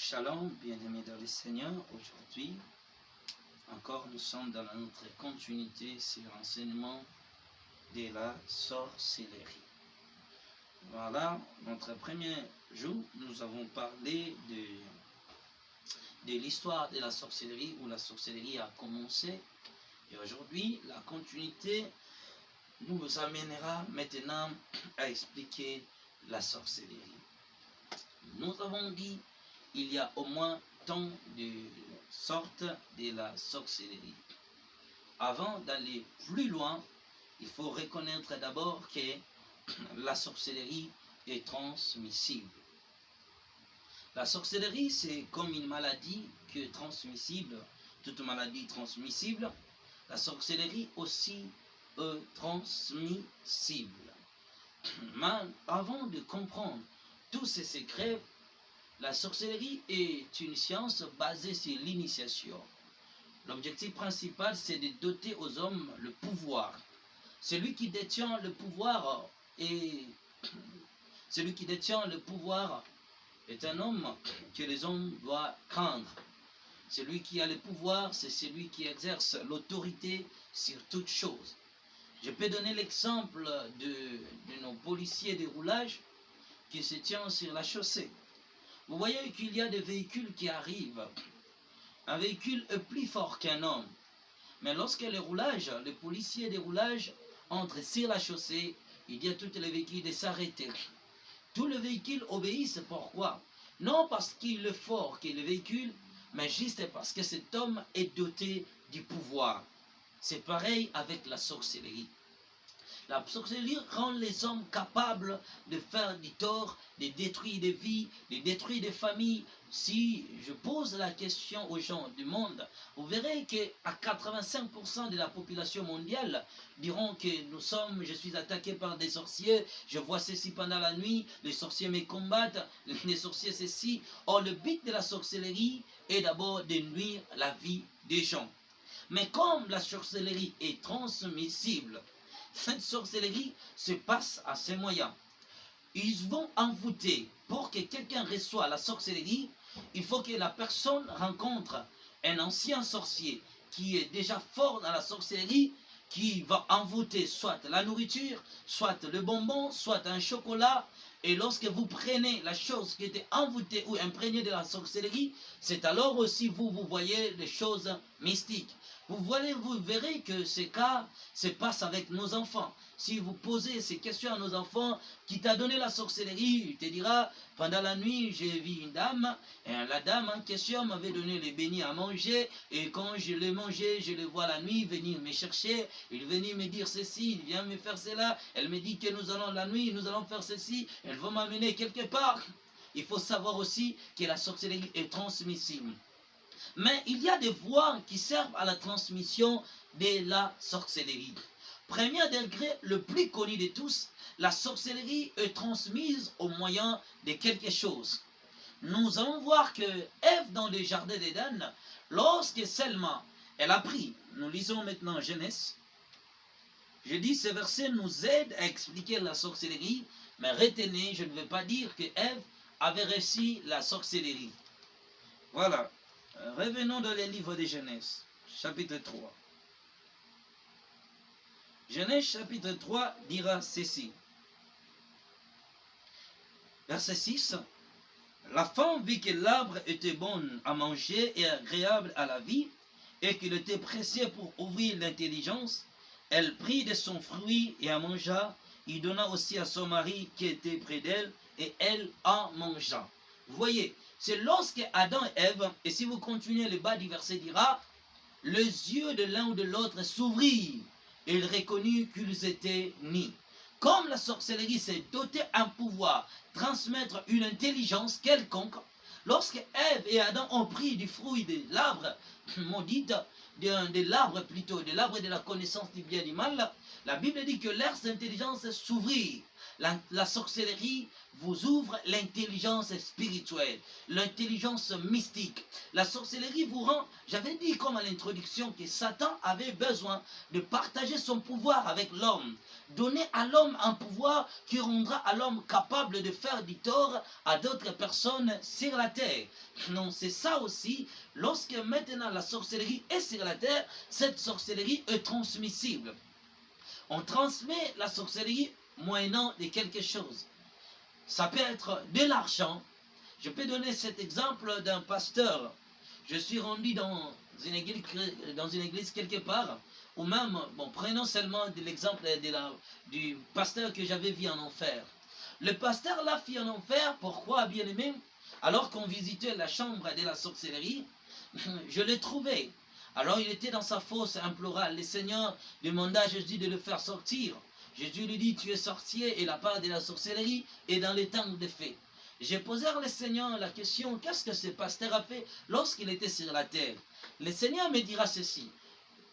Shalom, bien-aimés dans le Seigneur. Aujourd'hui, encore nous sommes dans notre continuité sur l'enseignement de la sorcellerie. Voilà, notre premier jour, nous avons parlé de l'histoire de la sorcellerie, où la sorcellerie a commencé. Et aujourd'hui, la continuité nous amènera maintenant à expliquer la sorcellerie. Nous avons dit il y a au moins tant de sortes de la sorcellerie. Avant d'aller plus loin, il faut reconnaître d'abord que la sorcellerie est transmissible. La sorcellerie, c'est comme une maladie qui est transmissible, toute maladie transmissible. La sorcellerie aussi est transmissible. Mais avant de comprendre tous ces secrets, la sorcellerie est une science basée sur l'initiation. L'objectif principal, c'est de doter aux hommes le pouvoir. Celui qui détient le pouvoir est un homme que les hommes doivent craindre. Celui qui a le pouvoir, c'est celui qui exerce l'autorité sur toute chose. Je peux donner l'exemple de nos policiers de roulage qui se tiennent sur la chaussée. Vous voyez qu'il y a des véhicules qui arrivent. Un véhicule est plus fort qu'un homme. Mais lorsque le policier de roulage entre sur la chaussée, il dit à tous les véhicules de s'arrêter. Tous les véhicules obéissent. Pourquoi? Non parce qu'il est fort que le véhicule, mais juste parce que cet homme est doté du pouvoir. C'est pareil avec la sorcellerie. La sorcellerie rend les hommes capables de faire du tort, de détruire des vies, de détruire des familles. Si je pose la question aux gens du monde, vous verrez qu'à 85% de la population mondiale diront que je suis attaqué par des sorciers, je vois ceci pendant la nuit, les sorciers me combattent, les sorciers ceci. Or, le but de la sorcellerie est d'abord de nuire la vie des gens. Mais comme la sorcellerie est transmissible, cette sorcellerie se passe à ces moyens. Ils vont envoûter. Pour que quelqu'un reçoive la sorcellerie, il faut que la personne rencontre un ancien sorcier qui est déjà fort dans la sorcellerie, qui va envoûter soit la nourriture, soit le bonbon, soit un chocolat. Et lorsque vous prenez la chose qui était envoûtée ou imprégnée de la sorcellerie, c'est alors aussi vous voyez les choses mystiques. Vous verrez que ces cas se passent avec nos enfants. Si vous posez ces questions à nos enfants, qui t'a donné la sorcellerie, il te dira, pendant la nuit, j'ai vu une dame, et la dame en question m'avait donné les bénis à manger, et quand je l'ai mangé, je le vois la nuit venir me chercher, il venait me dire ceci, il vient me faire cela, elle me dit que nous allons la nuit, nous allons faire ceci, elle va m'amener quelque part. Il faut savoir aussi que la sorcellerie est transmissible. Mais il y a des voies qui servent à la transmission de la sorcellerie. Premier degré, le plus connu de tous, la sorcellerie est transmise au moyen de quelque chose. Nous allons voir que Ève, dans le jardin d'Éden, lorsque seulement elle a pris, nous lisons maintenant Genèse, je dis ce verset nous aide à expliquer la sorcellerie, mais retenez, je ne veux pas dire que Ève avait réussi la sorcellerie. Voilà. Revenons dans le livre de Genèse, chapitre 3. Genèse, chapitre 3, dira ceci. Verset 6. La femme vit que l'arbre était bon à manger et agréable à la vie, et qu'il était précieux pour ouvrir l'intelligence. Elle prit de son fruit et en mangea. Il donna aussi à son mari qui était près d'elle, et elle en mangea. Vous voyez, c'est lorsque Adam et Ève, et si vous continuez le bas du verset dira, les yeux de l'un ou de l'autre s'ouvrirent, et ils reconnurent qu'ils étaient nus. Comme la sorcellerie s'est dotée un pouvoir, transmettre une intelligence quelconque, lorsque Ève et Adam ont pris du fruit de l'arbre maudit, de l'arbre plutôt, de l'arbre de la connaissance du bien et du mal, la Bible dit que leur intelligence s'ouvrit. La sorcellerie vous ouvre l'intelligence spirituelle, l'intelligence mystique. La sorcellerie vous rend, j'avais dit comme à l'introduction que Satan avait besoin de partager son pouvoir avec l'homme. Donner à l'homme un pouvoir qui rendra à l'homme capable de faire du tort à d'autres personnes sur la terre. Non, c'est ça aussi. Lorsque maintenant la sorcellerie est sur la terre, cette sorcellerie est transmissible. On transmet la sorcellerie moyennant de quelque chose. Ça peut être de l'argent. Je peux donner cet exemple d'un pasteur. Je suis rendu dans une église quelque part, ou même, bon, prenons seulement l'exemple du pasteur que j'avais vu en enfer. Le pasteur l'a vu en enfer, pourquoi, bien aimé? Alors qu'on visitait la chambre de la sorcellerie, je l'ai trouvé. Alors il était dans sa fosse implorale. Le Seigneur demanda à Jésus de le faire sortir. Jésus lui dit, tu es sorcier et la part de la sorcellerie est dans les temps de fées. J'ai posé au Seigneur la question, qu'est-ce que ce pasteur a fait lorsqu'il était sur la terre? Le Seigneur me dira ceci,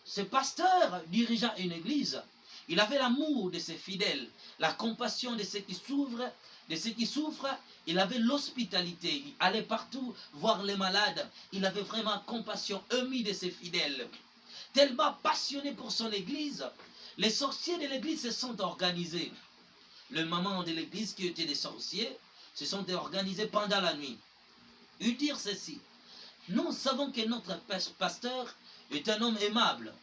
ce pasteur dirigeant une église, il avait l'amour de ses fidèles, la compassion de ceux qui souffrent, il avait l'hospitalité, il allait partout voir les malades, il avait vraiment compassion, ému de ses fidèles. Tellement passionné pour son église, les sorciers de l'église se sont organisés. Le maman de l'église qui était des sorciers se sont organisés pendant la nuit. Ils dirent ceci, nous savons que notre pasteur est un homme aimable.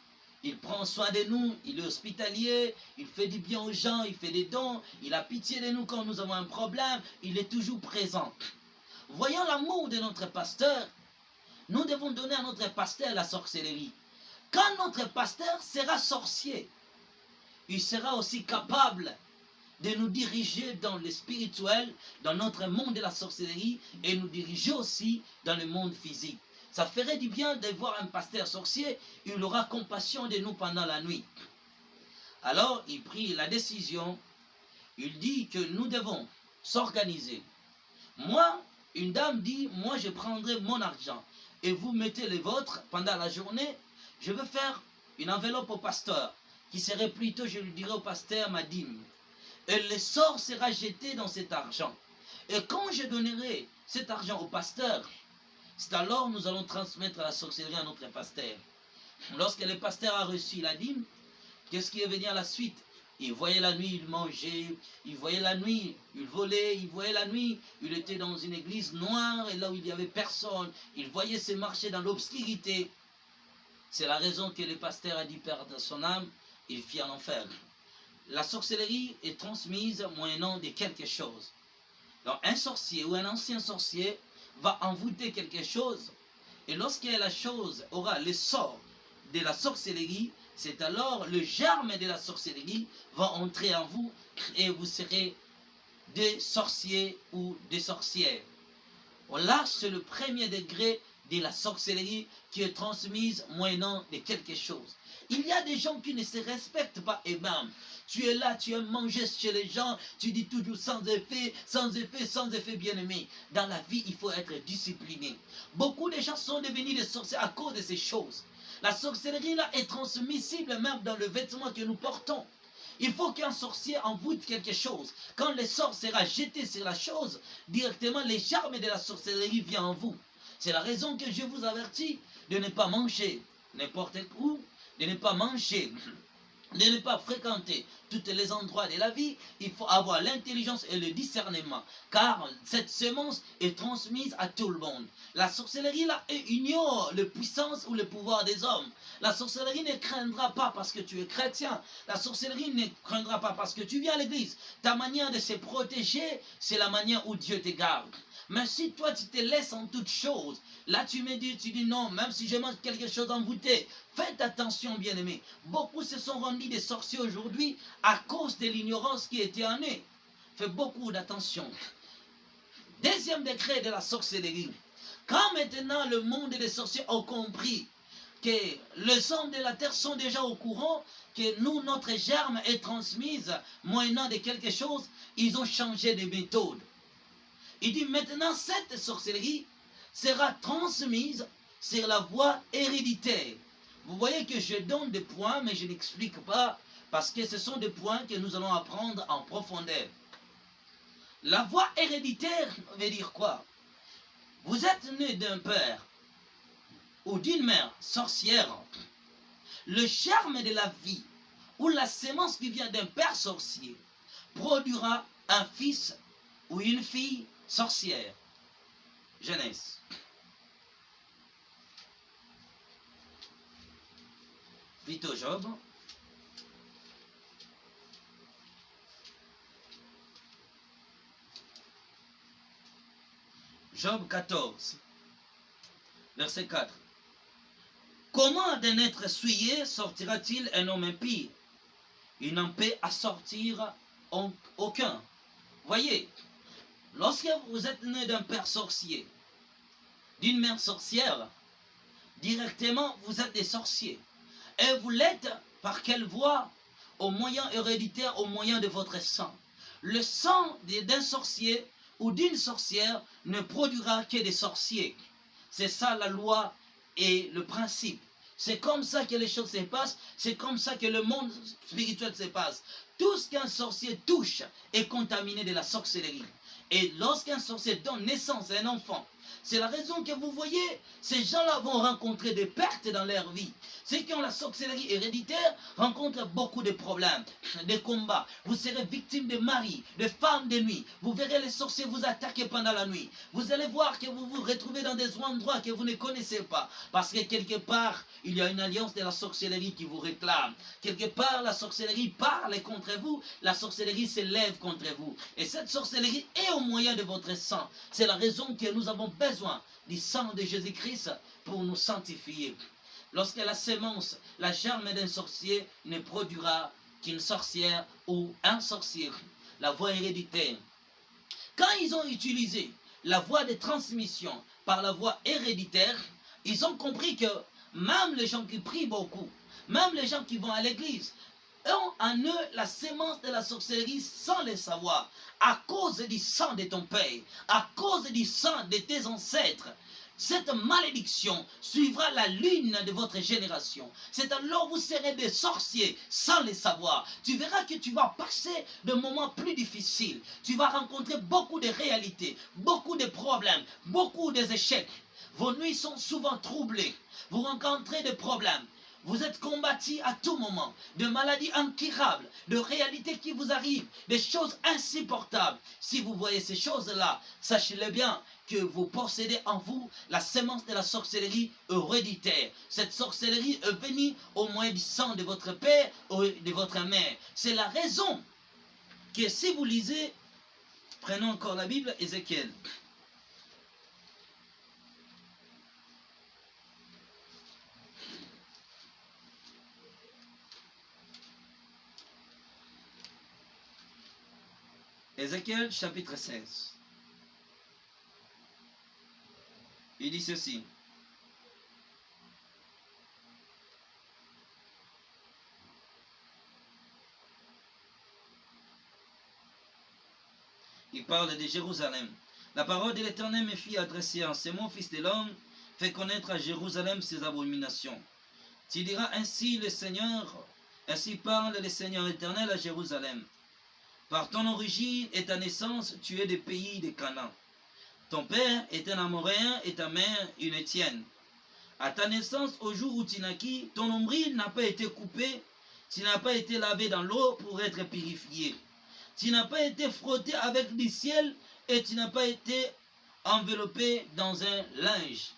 Il prend soin de nous, il est hospitalier, il fait du bien aux gens, il fait des dons, il a pitié de nous quand nous avons un problème, il est toujours présent. Voyant l'amour de notre pasteur, nous devons donner à notre pasteur la sorcellerie. Quand notre pasteur sera sorcier, il sera aussi capable de nous diriger dans le spirituel, dans notre monde de la sorcellerie, et nous diriger aussi dans le monde physique. Ça ferait du bien de voir un pasteur sorcier, il aura compassion de nous pendant la nuit. Alors, il prit la décision, il dit que nous devons s'organiser. Moi, une dame dit, moi je prendrai mon argent, et vous mettez les vôtres pendant la journée, je veux faire une enveloppe au pasteur, qui serait plutôt, je lui dirais au pasteur, ma dîme. Et le sort sera jeté dans cet argent. Et quand je donnerai cet argent au pasteur, c'est alors nous allons transmettre la sorcellerie à notre pasteur. Lorsque le pasteur a reçu la dîme, qu'est-ce qui est venu à la suite? Il voyait la nuit, il mangeait, il voyait la nuit, il volait, il voyait la nuit, il était dans une église noire et là où il n'y avait personne, il voyait se marcher dans l'obscurité. C'est la raison que le pasteur a dit perdre son âme, il fit en enfer. La sorcellerie est transmise moyennant de quelque chose. Donc un sorcier ou un ancien sorcier va envoûter quelque chose, et lorsque la chose aura le sort de la sorcellerie, c'est alors le germe de la sorcellerie va entrer en vous, et vous serez des sorciers ou des sorcières. Là, c'est le premier degré de la sorcellerie qui est transmise moyennant de quelque chose. Il y a des gens qui ne se respectent pas eux-mêmes. Tu es là, tu aimes manger chez les gens, tu dis toujours sans effet, sans effet, sans effet, bien-aimé. Dans la vie, il faut être discipliné. Beaucoup de gens sont devenus des sorciers à cause de ces choses. La sorcellerie là est transmissible même dans le vêtement que nous portons. Il faut qu'un sorcier envoûte quelque chose. Quand le sort sera jeté sur la chose, directement les germes de la sorcellerie viennent en vous. C'est la raison que je vous avertis de ne pas manger n'importe où, de ne pas manger, de ne pas fréquenter tous les endroits de la vie. Il faut avoir l'intelligence et le discernement, car cette semence est transmise à tout le monde. La sorcellerie là ignore la puissance ou le pouvoir des hommes. La sorcellerie ne craindra pas parce que tu es chrétien. La sorcellerie ne craindra pas parce que tu viens à l'église. Ta manière de se protéger, c'est la manière où Dieu te garde. Mais si toi tu te laisses en toutes choses, là tu me dis, tu dis non, même si je mange quelque chose envoûté, faites attention bien aimé. Beaucoup se sont rendus des sorciers aujourd'hui à cause de l'ignorance qui était en eux. Faites beaucoup d'attention. Deuxième degré de la sorcellerie. Quand maintenant le monde des sorciers ont compris que les hommes de la terre sont déjà au courant que nous, notre germe est transmise moyennant de quelque chose, ils ont changé de méthode. Il dit maintenant cette sorcellerie sera transmise sur la voie héréditaire. Vous voyez que je donne des points mais je n'explique pas parce que ce sont des points que nous allons apprendre en profondeur. La voie héréditaire veut dire quoi? Vous êtes né d'un père ou d'une mère sorcière. Le germe de la vie ou la sémence qui vient d'un père sorcier produira un fils ou une fille sorcière. Genèse. Vite Job. Job 14, verset 4. Comment d'un être souillé sortira-t-il un homme impie? Il n'en peut à sortir aucun. Voyez, lorsque vous êtes né d'un père sorcier, d'une mère sorcière, directement vous êtes des sorciers. Et vous l'êtes par quelle voie? Au moyen héréditaire, au moyen de votre sang. Le sang d'un sorcier ou d'une sorcière ne produira que des sorciers. C'est ça la loi et le principe. C'est comme ça que les choses se passent, c'est comme ça que le monde spirituel se passe. Tout ce qu'un sorcier touche est contaminé de la sorcellerie. Et lorsqu'un sorcier donne naissance à un enfant, c'est la raison que vous voyez, ces gens-là vont rencontrer des pertes dans leur vie. Ceux qui ont la sorcellerie héréditaire rencontrent beaucoup de problèmes, des combats. Vous serez victime de maris, de femmes de nuit. Vous verrez les sorciers vous attaquer pendant la nuit. Vous allez voir que vous vous retrouvez dans des endroits que vous ne connaissez pas. Parce que quelque part, il y a une alliance de la sorcellerie qui vous réclame. Quelque part, la sorcellerie parle contre vous. La sorcellerie s'élève contre vous. Et cette sorcellerie est au moyen de votre sang. C'est la raison que nous avons besoin du sang de Jésus-Christ pour nous sanctifier. Lorsque la sémence, la germe d'un sorcier ne produira qu'une sorcière ou un sorcier, la voie héréditaire. Quand ils ont utilisé la voie de transmission par la voie héréditaire, ils ont compris que même les gens qui prient beaucoup, même les gens qui vont à l'église, ont en eux la sémence de la sorcellerie sans le savoir, à cause du sang de ton père, à cause du sang de tes ancêtres. Cette malédiction suivra la lune de votre génération. C'est alors vous serez des sorciers sans le savoir. Tu verras que tu vas passer de moments plus difficiles. Tu vas rencontrer beaucoup de réalités, beaucoup de problèmes, beaucoup d'échecs. Vos nuits sont souvent troublées. Vous rencontrez des problèmes. Vous êtes combattus à tout moment, de maladies incurables, de réalités qui vous arrivent, des choses insupportables. Si vous voyez ces choses-là, sachez-le bien que vous possédez en vous la sémence de la sorcellerie héréditaire. Cette sorcellerie est venue au moyen du sang de votre père ou de votre mère. C'est la raison que si vous lisez, prenons encore la Bible, Ézéchiel. Ézéchiel chapitre 16. Il dit ceci. Il parle de Jérusalem. La parole de l'Éternel me fit adresser en ces mots, fils de l'homme, fais connaître à Jérusalem ses abominations. Tu diras ainsi le Seigneur, ainsi parle le Seigneur éternel à Jérusalem. Par ton origine et ta naissance, tu es des pays de Canaan. Ton père est un Amoréen et ta mère une Étienne. À ta naissance, au jour où tu naquis, ton nombril n'a pas été coupé, tu n'as pas été lavé dans l'eau pour être purifié. Tu n'as pas été frotté avec du ciel et tu n'as pas été enveloppé dans un linge.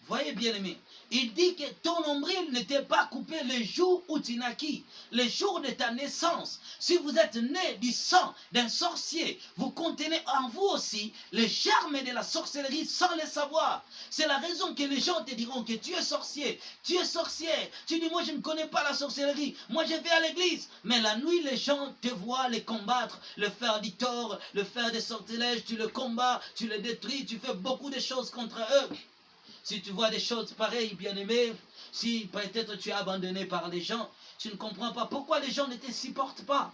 Voyez bien aimé, il dit que ton nombril n'était pas coupé le jour où tu naquis, le jour de ta naissance. Si vous êtes né du sang d'un sorcier, vous contenez en vous aussi le germe de la sorcellerie sans le savoir. C'est la raison que les gens te diront que tu es sorcier, tu es sorcière. Tu dis, moi je ne connais pas la sorcellerie, moi je vais à l'église. Mais la nuit, les gens te voient les combattre, le faire du tort, le faire des sortilèges, tu le combats, tu le détruis, tu fais beaucoup de choses contre eux. Si tu vois des choses pareilles, bien-aimé, si peut-être tu es abandonné par les gens, tu ne comprends pas pourquoi les gens ne te supportent pas.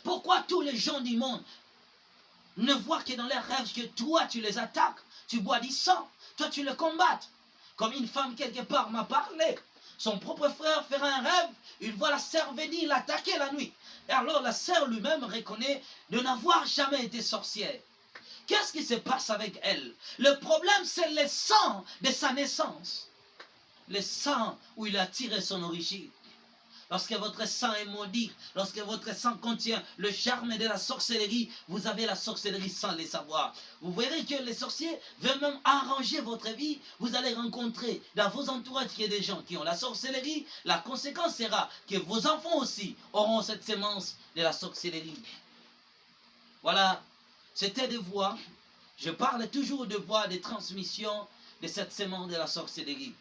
Pourquoi tous les gens du monde ne voient que dans leurs rêves que toi tu les attaques, tu bois du sang, toi tu les combattes. Comme une femme quelque part m'a parlé, Son propre frère fera un rêve, il voit la sœur venir l'attaquer la nuit. Et alors la sœur lui-même reconnaît de n'avoir jamais été sorcière. Qu'est-ce qui se passe avec elle? Le problème, c'est le sang de sa naissance. Le sang où il a tiré son origine. Lorsque votre sang est maudit, lorsque votre sang contient le germe de la sorcellerie, vous avez la sorcellerie sans le savoir. Vous verrez que les sorciers veulent même arranger votre vie. Vous allez rencontrer dans vos entourages des gens qui ont la sorcellerie. La conséquence sera que vos enfants aussi auront cette sémence de la sorcellerie. Voilà, c'était des voies. Je parle toujours de voies de transmission de cette sémence de la sorcellerie.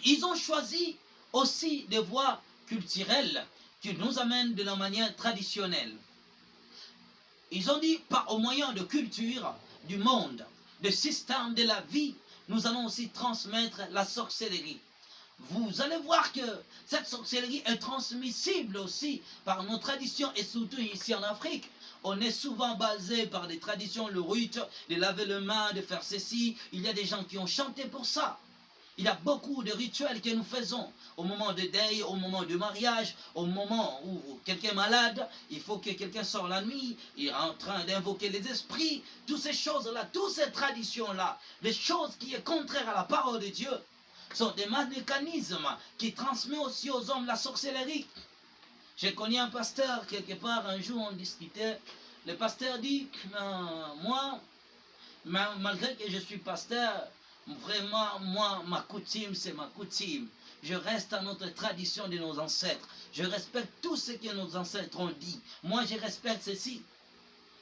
Ils ont choisi aussi des voies culturelles qui nous amènent de la manière traditionnelle. Ils ont dit, au moyen de culture du monde, de système de la vie, nous allons aussi transmettre la sorcellerie. Vous allez voir que cette sorcellerie est transmissible aussi par nos traditions et surtout ici en Afrique. On est souvent basé par des traditions, le rite, de laver les mains, de faire ceci. Il y a des gens qui ont chanté pour ça. Il y a beaucoup de rituels que nous faisons au moment de deuil, au moment de mariage, au moment où quelqu'un est malade, il faut que quelqu'un sorte la nuit, il est en train d'invoquer les esprits, toutes ces choses-là, toutes ces traditions-là, les choses qui sont contraires à la parole de Dieu, sont des mécanismes qui transmettent aussi aux hommes la sorcellerie. J'ai connu un pasteur, quelque part, un jour on discutait, le pasteur dit, moi, malgré que je suis pasteur, vraiment, moi, ma coutume, c'est ma coutume. Je reste à notre tradition de nos ancêtres. Je respecte tout ce que nos ancêtres ont dit. Moi, je respecte ceci.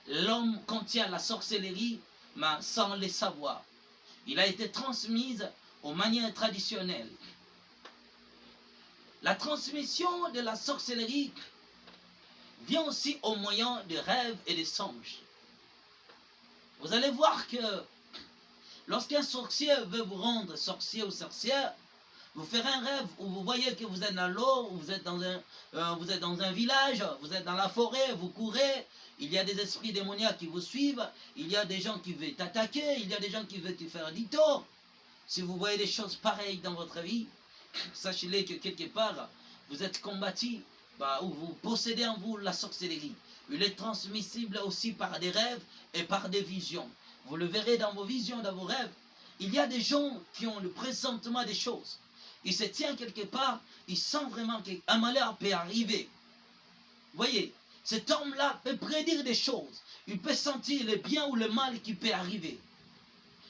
L'homme contient la sorcellerie, mais sans le savoir. Il a été transmis aux manières traditionnelles. La transmission de la sorcellerie vient aussi au moyen de rêves et de songes. Vous allez voir que lorsqu'un sorcier veut vous rendre sorcier ou sorcière, vous ferez un rêve où vous voyez que vous êtes dans l'eau, vous êtes dans un village, vous êtes dans la forêt, vous courez, il y a des esprits démoniaques qui vous suivent, il y a des gens qui veulent t'attaquer, il y a des gens qui veulent te faire du tort. Si vous voyez des choses pareilles dans votre vie, sachez-les que quelque part, vous êtes combattu, ou vous possédez en vous la sorcellerie. Il est transmissible aussi par des rêves et par des visions. Vous le verrez dans vos visions, dans vos rêves. Il y a des gens qui ont le pressentement des choses. Il se tient quelque part, il sent vraiment qu'un malheur peut arriver. Vous voyez, cet homme-là peut prédire des choses. Il peut sentir le bien ou le mal qui peut arriver.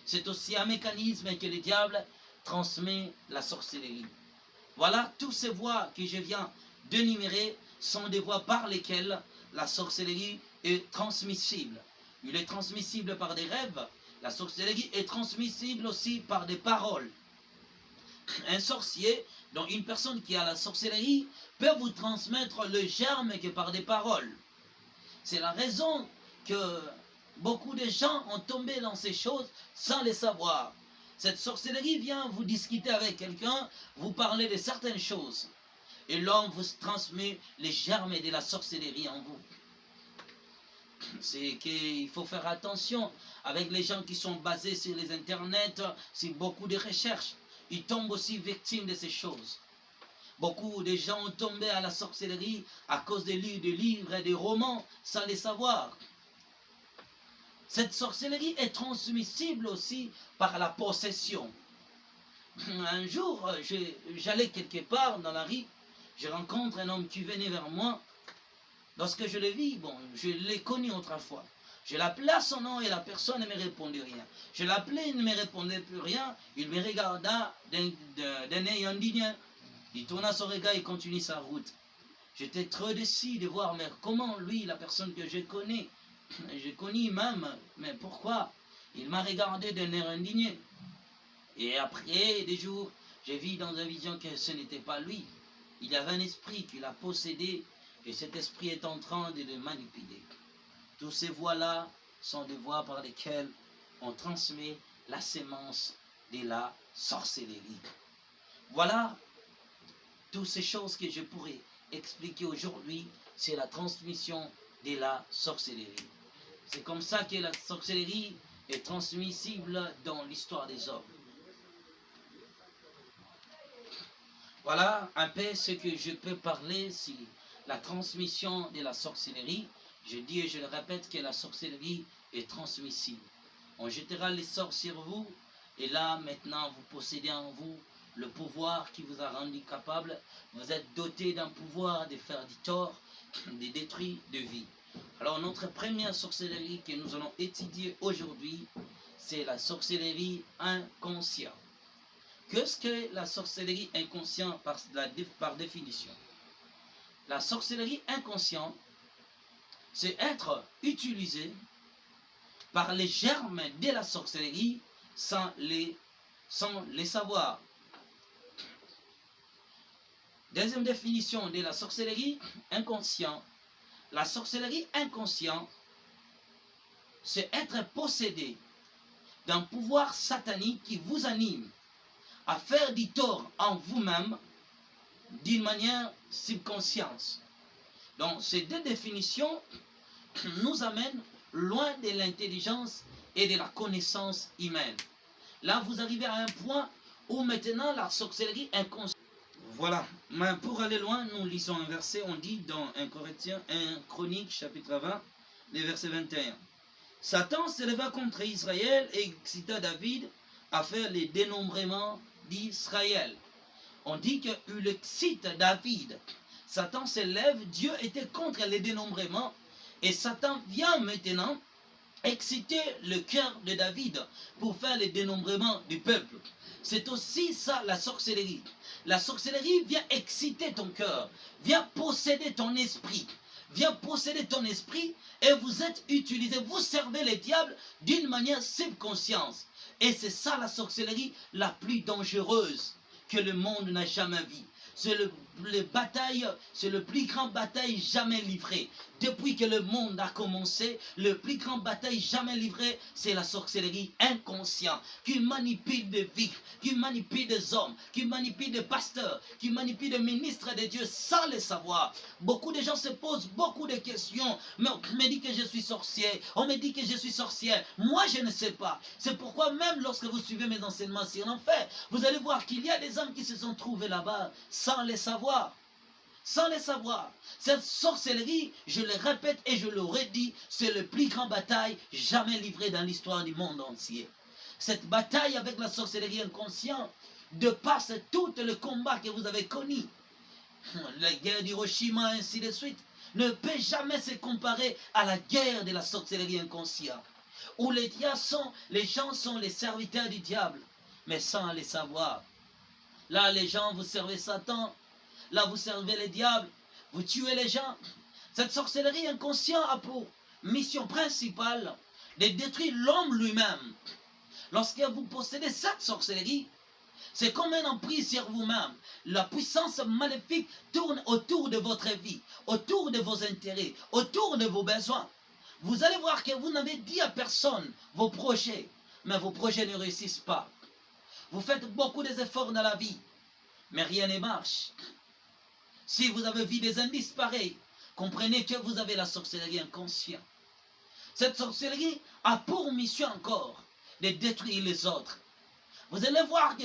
C'est aussi un mécanisme que le diable transmet la sorcellerie. Voilà, toutes ces voies que je viens d'énumérer sont des voies par lesquelles la sorcellerie est transmissible. Il est transmissible par des rêves. La sorcellerie est transmissible aussi par des paroles. Un sorcier, donc une personne qui a la sorcellerie, peut vous transmettre le germe que par des paroles. C'est la raison que beaucoup de gens ont tombé dans ces choses sans les savoir. Cette sorcellerie vient vous discuter avec quelqu'un, vous parler de certaines choses. Et l'homme vous transmet les germes de la sorcellerie en vous. C'est qu'il faut faire attention avec les gens qui sont basés sur les internets, c'est beaucoup de recherches. Ils tombent aussi victimes de ces choses. Beaucoup de gens ont tombé à la sorcellerie à cause des livres et des romans sans les savoir. Cette sorcellerie est transmissible aussi par la possession. Un jour, j'allais quelque part dans la rue, je rencontre un homme qui venait vers moi. Lorsque je l'ai vu, je l'ai connu autrefois. Je l'appelais à son nom et la personne ne me répondait rien. Je l'appelais, il ne me répondait plus rien. Il me regarda d'un œil indigné. Il tourna son regard et continue sa route. J'étais trop déçu de voir, mais comment lui, la personne que je connais même, mais pourquoi? Il m'a regardé d'un air indigné. Et après des jours, j'ai vu dans une vision que ce n'était pas lui. Il y avait un esprit qui l'a possédé et cet esprit est en train de le manipuler. Toutes ces voies-là sont des voies par lesquelles on transmet la sémence de la sorcellerie. Voilà toutes ces choses que je pourrais expliquer aujourd'hui, c'est la transmission de la sorcellerie. C'est comme ça que la sorcellerie est transmissible dans l'histoire des hommes. Voilà un peu ce que je peux parler sur la transmission de la sorcellerie. Je dis et je le répète que la sorcellerie est transmissible. On jettera les sorts sur vous et là maintenant vous possédez en vous le pouvoir qui vous a rendu capable. Vous êtes doté d'un pouvoir de faire du tort, de détruire, de vie. Alors notre première sorcellerie que nous allons étudier aujourd'hui, c'est la sorcellerie inconsciente. Qu'est-ce que la sorcellerie inconsciente par définition? La sorcellerie inconsciente, c'est être utilisé par les germes de la sorcellerie sans les savoir. Deuxième définition de la sorcellerie inconsciente. La sorcellerie inconsciente, c'est être possédé d'un pouvoir satanique qui vous anime à faire du tort en vous-même d'une manière subconsciente. Donc ces deux définitions nous amènent loin de l'intelligence et de la connaissance humaine. Là, vous arrivez à un point où maintenant la sorcellerie inconsciente. Voilà, mais pour aller loin, nous lisons un verset, on dit dans 1 Corinthiens, 1 Chronique, chapitre 20, le verset 21. Satan s'éleva contre Israël et excita David à faire les dénombrements d'Israël. On dit qu'il excite David. Satan s'élève, Dieu était contre les dénombrements, et Satan vient maintenant exciter le cœur de David pour faire le dénombrement du peuple. C'est aussi ça la sorcellerie. La sorcellerie vient exciter ton cœur, vient posséder ton esprit. Vient posséder ton esprit et vous êtes utilisé, vous servez les diables d'une manière subconsciente. Et c'est ça la sorcellerie la plus dangereuse que le monde n'a jamais vue. C'est c'est le plus grand bataille jamais livré. Depuis que le monde a commencé, le plus grand bataille jamais livré, c'est la sorcellerie inconsciente qui manipule des vies, qui manipule des hommes, qui manipule des pasteurs, qui manipule des ministres de Dieu sans le savoir. Beaucoup de gens se posent beaucoup de questions. Mais on me dit que je suis sorcier, on me dit que je suis sorcière. Moi, je ne sais pas. C'est pourquoi même lorsque vous suivez mes enseignements sur l'enfer, vous allez voir qu'il y a des hommes qui se sont trouvés là-bas sans le savoir. Sans le savoir. Cette sorcellerie, je le répète et je le redis, c'est le plus grand bataille jamais livré dans l'histoire du monde entier. Cette bataille avec la sorcellerie inconsciente dépasse tout le combat que vous avez connu. La guerre d'Hiroshima, ainsi de suite, ne peut jamais se comparer à la guerre de la sorcellerie inconsciente, où les gens sont les serviteurs du diable, mais sans les savoir. Là, les gens, vous servez Satan. Là, vous servez les diables, vous tuez les gens. Cette sorcellerie inconsciente a pour mission principale de détruire l'homme lui-même. Lorsque vous possédez cette sorcellerie, c'est comme un emprise sur vous-même. La puissance maléfique tourne autour de votre vie, autour de vos intérêts, autour de vos besoins. Vous allez voir que vous n'avez dit à personne vos projets, mais vos projets ne réussissent pas. Vous faites beaucoup d'efforts dans la vie, mais rien ne marche. Si vous avez vu des indices pareils, comprenez que vous avez la sorcellerie inconsciente. Cette sorcellerie a pour mission encore de détruire les autres. Vous allez voir que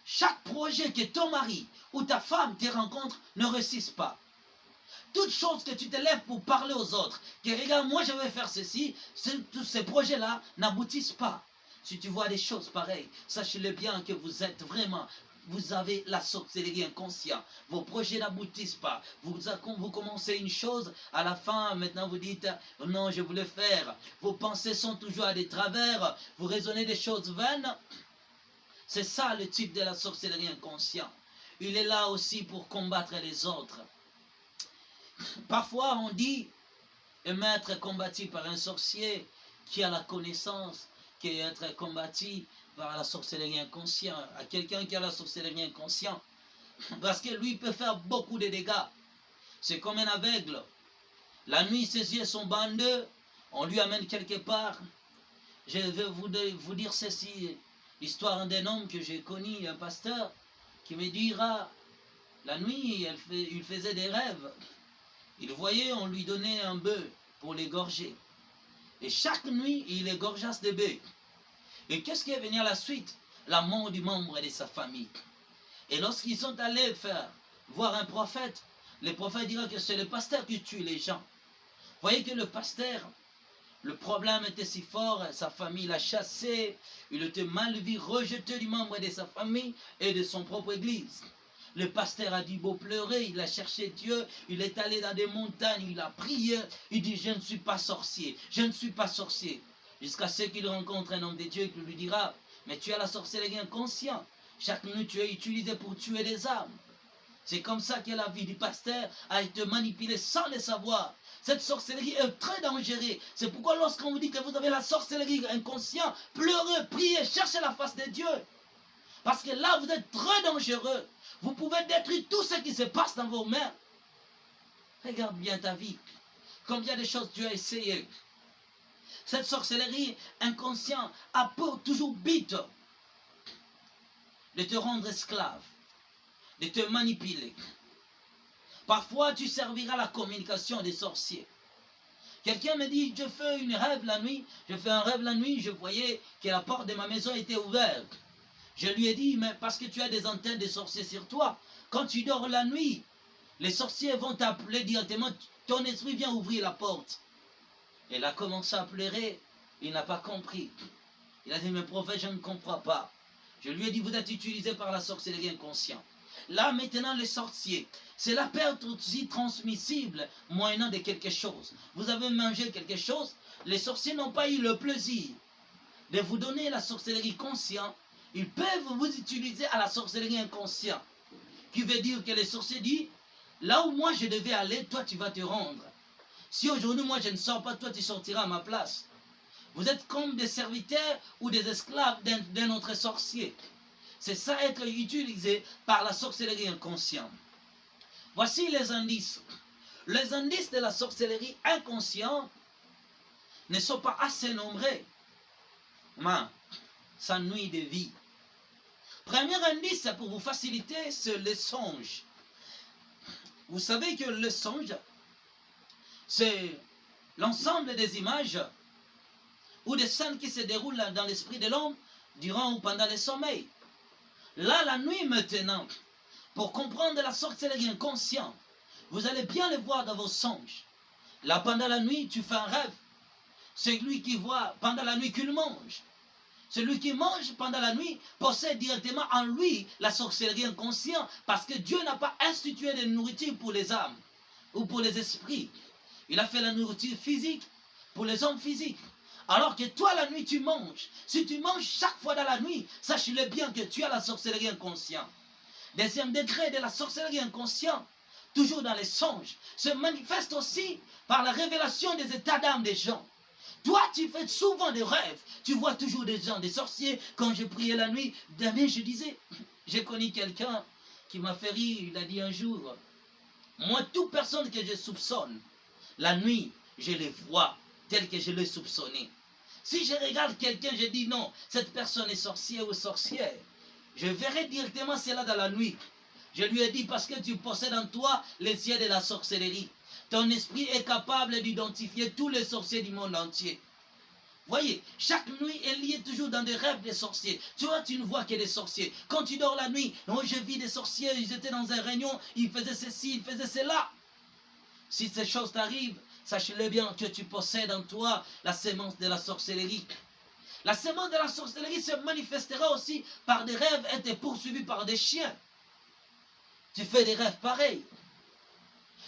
chaque projet que ton mari ou ta femme te rencontre ne réussisse pas. Toute chose que tu te lèves pour parler aux autres, que regarde, moi je vais faire ceci, tous ces projets-là n'aboutissent pas. Si tu vois des choses pareilles, sachez-le bien que vous êtes vraiment... Vous avez la sorcellerie inconsciente. Vos projets n'aboutissent pas. Vous commencez une chose, à la fin, maintenant vous dites, non, je voulais faire. Vos pensées sont toujours à des travers. Vous raisonnez des choses vaines. C'est ça le type de la sorcellerie inconsciente. Il est là aussi pour combattre les autres. Parfois, on dit, aimer être combattu par un sorcier qui a la connaissance, qui est être combattu par la sorcellerie inconsciente, à quelqu'un qui a la sorcellerie inconsciente, parce que lui peut faire beaucoup de dégâts. C'est comme un aveugle. La nuit, ses yeux sont bandés, on lui amène quelque part. Je vais vous dire ceci, l'histoire d'un homme que j'ai connu, un pasteur, qui me dira, la nuit, il faisait des rêves. Il voyait, on lui donnait un bœuf pour l'égorger. Et chaque nuit, il égorgeasse des bœufs. Et qu'est-ce qui est venu à la suite? La mort du membre de sa famille. Et lorsqu'ils sont allés voir un prophète, le prophète dira que c'est le pasteur qui tue les gens. Voyez que le pasteur, le problème était si fort, sa famille l'a chassé, il était mal vu, rejeté du membre de sa famille et de son propre église. Le pasteur a dit beau pleurer, il a cherché Dieu, il est allé dans des montagnes, il a prié, il dit je ne suis pas sorcier, je ne suis pas sorcier. Jusqu'à ce qu'il rencontre un homme de Dieu qui lui dira, mais tu as la sorcellerie inconsciente, chaque nuit tu es utilisé pour tuer des âmes. C'est comme ça que la vie du pasteur a été manipulée sans le savoir. Cette sorcellerie est très dangereuse. C'est pourquoi lorsqu'on vous dit que vous avez la sorcellerie inconsciente, pleurez, priez, cherchez la face de Dieu. Parce que là, vous êtes très dangereux. Vous pouvez détruire tout ce qui se passe dans vos mains. Regarde bien ta vie. Combien de choses tu as essayé. Cette sorcellerie inconsciente a pour toujours but de te rendre esclave, de te manipuler. Parfois, tu serviras la communication des sorciers. Quelqu'un me dit, je fais un rêve la nuit, je voyais que la porte de ma maison était ouverte. Je lui ai dit, mais parce que tu as des antennes de sorciers sur toi, quand tu dors la nuit, les sorciers vont t'appeler directement, ton esprit vient ouvrir la porte. Il a commencé à pleurer, il n'a pas compris. Il a dit, mais prophète, je ne comprends pas. Je lui ai dit, vous êtes utilisé par la sorcellerie inconsciente. Là, maintenant, les sorciers, c'est la perte aussi transmissible moyennant de quelque chose. Vous avez mangé quelque chose, les sorciers n'ont pas eu le plaisir de vous donner la sorcellerie consciente. Ils peuvent vous utiliser à la sorcellerie inconsciente. Qui veut dire que les sorciers disent, là où moi je devais aller, toi tu vas te rendre. Si aujourd'hui moi je ne sors pas, toi tu sortiras à ma place. Vous êtes comme des serviteurs ou des esclaves d'un autre sorcier. C'est ça être utilisé par la sorcellerie inconsciente. Voici les indices. Les indices de la sorcellerie inconsciente ne sont pas assez nombreux. Mais ça nuit de vie. Premier indice pour vous faciliter, c'est le songe. Vous savez que le songe, c'est l'ensemble des images ou des scènes qui se déroulent dans l'esprit de l'homme durant ou pendant le sommeil. Là, la nuit maintenant, pour comprendre la sorcellerie inconsciente, vous allez bien le voir dans vos songes. Là, pendant la nuit, tu fais un rêve. C'est lui qui voit pendant la nuit qu'il mange. Celui qui mange pendant la nuit possède directement en lui la sorcellerie inconsciente parce que Dieu n'a pas institué de nourriture pour les âmes ou pour les esprits. Il a fait la nourriture physique pour les hommes physiques. Alors que toi, la nuit, tu manges. Si tu manges chaque fois dans la nuit, sache-le bien que tu as la sorcellerie inconsciente. Deuxième degré de la sorcellerie inconsciente, toujours dans les songes, se manifeste aussi par la révélation des états d'âme des gens. Toi, tu fais souvent des rêves. Tu vois toujours des gens, des sorciers. Quand je priais la nuit, Damien, je disais, j'ai connu quelqu'un qui m'a fait rire. Il a dit un jour, moi, toute personne que je soupçonne, la nuit, je les vois tels que je l'ai soupçonné. Si je regarde quelqu'un, je dis non, cette personne est sorcière ou sorcière. Je verrai directement cela dans la nuit. Je lui ai dit parce que tu possèdes en toi les yeux de la sorcellerie. Ton esprit est capable d'identifier tous les sorciers du monde entier. Voyez, chaque nuit est liée toujours dans des rêves des sorciers. Tu vois, tu ne vois que des sorciers. Quand tu dors la nuit, oh, je vis des sorciers, ils étaient dans un réunion, ils faisaient ceci, ils faisaient cela. Si ces choses t'arrivent, sache-le bien que tu possèdes en toi la sémence de la sorcellerie. La sémence de la sorcellerie se manifestera aussi par des rêves et t'es poursuivi par des chiens. Tu fais des rêves pareils.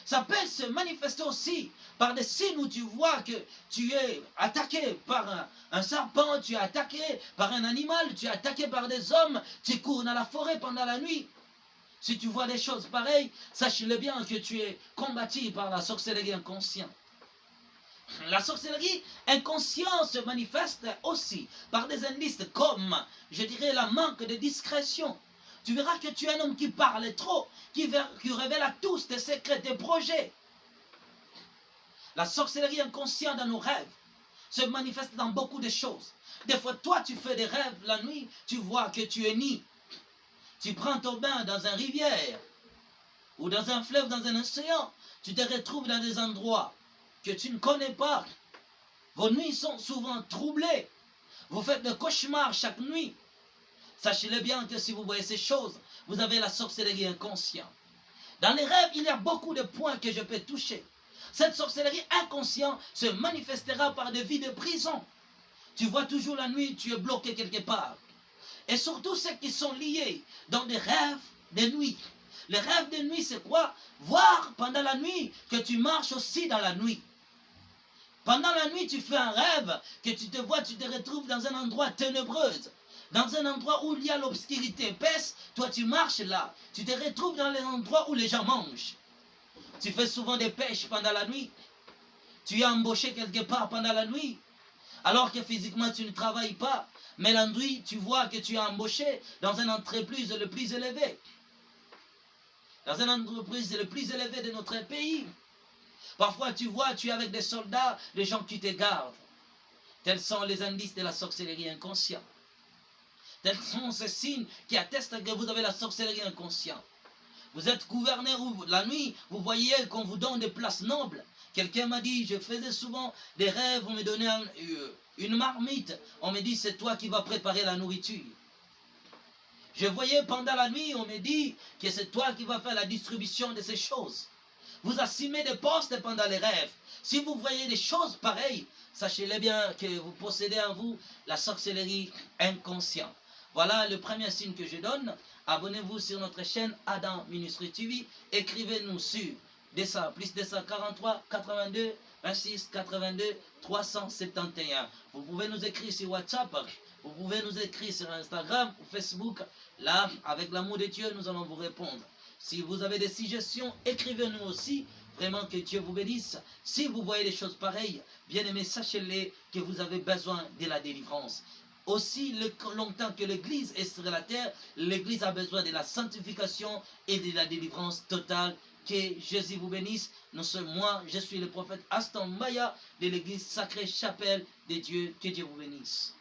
Ça peut se manifester aussi par des signes où tu vois que tu es attaqué par un serpent, tu es attaqué par un animal, tu es attaqué par des hommes, tu cours dans la forêt pendant la nuit. Si tu vois des choses pareilles, sache-le bien que tu es combattu par la sorcellerie inconsciente. La sorcellerie inconsciente se manifeste aussi par des indices comme, je dirais, la manque de discrétion. Tu verras que tu es un homme qui parle trop, qui révèle à tous tes secrets, tes projets. La sorcellerie inconsciente dans nos rêves se manifeste dans beaucoup de choses. Des fois, toi, tu fais des rêves la nuit, tu vois que tu es nu. Tu prends ton bain dans une rivière, ou dans un fleuve, dans un océan. Tu te retrouves dans des endroits que tu ne connais pas. Vos nuits sont souvent troublées. Vous faites des cauchemars chaque nuit. Sachez-le bien que si vous voyez ces choses, vous avez la sorcellerie inconsciente. Dans les rêves, il y a beaucoup de points que je peux toucher. Cette sorcellerie inconsciente se manifestera par des vies de prison. Tu vois toujours la nuit, tu es bloqué quelque part. Et surtout ceux qui sont liés dans des rêves de nuit. Les rêves de nuit, c'est quoi? Voir pendant la nuit que tu marches aussi dans la nuit. Pendant la nuit, tu fais un rêve, que tu te vois, tu te retrouves dans un endroit ténébreux. Dans un endroit où il y a l'obscurité épaisse, toi tu marches là. Tu te retrouves dans les endroits où les gens mangent. Tu fais souvent des pêches pendant la nuit. Tu es embauché quelque part pendant la nuit. Alors que physiquement tu ne travailles pas. Mais la nuit, tu vois que tu es embauché dans une entreprise le plus élevé. Dans une entreprise le plus élevé de notre pays. Parfois tu vois, tu es avec des soldats, les gens qui te gardent. Tels sont les indices de la sorcellerie inconsciente. Tels sont ces signes qui attestent que vous avez la sorcellerie inconsciente. Vous êtes gouverneur ou la nuit, vous voyez qu'on vous donne des places nobles. Quelqu'un m'a dit, je faisais souvent des rêves, on me donnait une marmite. On me dit, c'est toi qui vas préparer la nourriture. Je voyais pendant la nuit, on me dit que c'est toi qui vas faire la distribution de ces choses. Vous assumez des postes pendant les rêves. Si vous voyez des choses pareilles, sachez-le bien que vous possédez en vous la sorcellerie inconsciente. Voilà le premier signe que je donne. Abonnez-vous sur notre chaîne Adam Ministry TV. Écrivez-nous sur plus 243 82 26 82 371. Vous pouvez nous écrire sur WhatsApp. Vous pouvez nous écrire sur Instagram ou Facebook. Là, avec l'amour de Dieu, nous allons vous répondre. Si vous avez des suggestions, écrivez-nous aussi. Vraiment que Dieu vous bénisse. Si vous voyez des choses pareilles, bien aimés, sachez-les que vous avez besoin de la délivrance. Aussi longtemps que l'Église est sur la terre, l'Église a besoin de la sanctification et de la délivrance totale. Que Jésus vous bénisse. Moi, je suis le prophète Aston Maya de l'Église Sacrée Chapelle de Dieu. Que Dieu vous bénisse.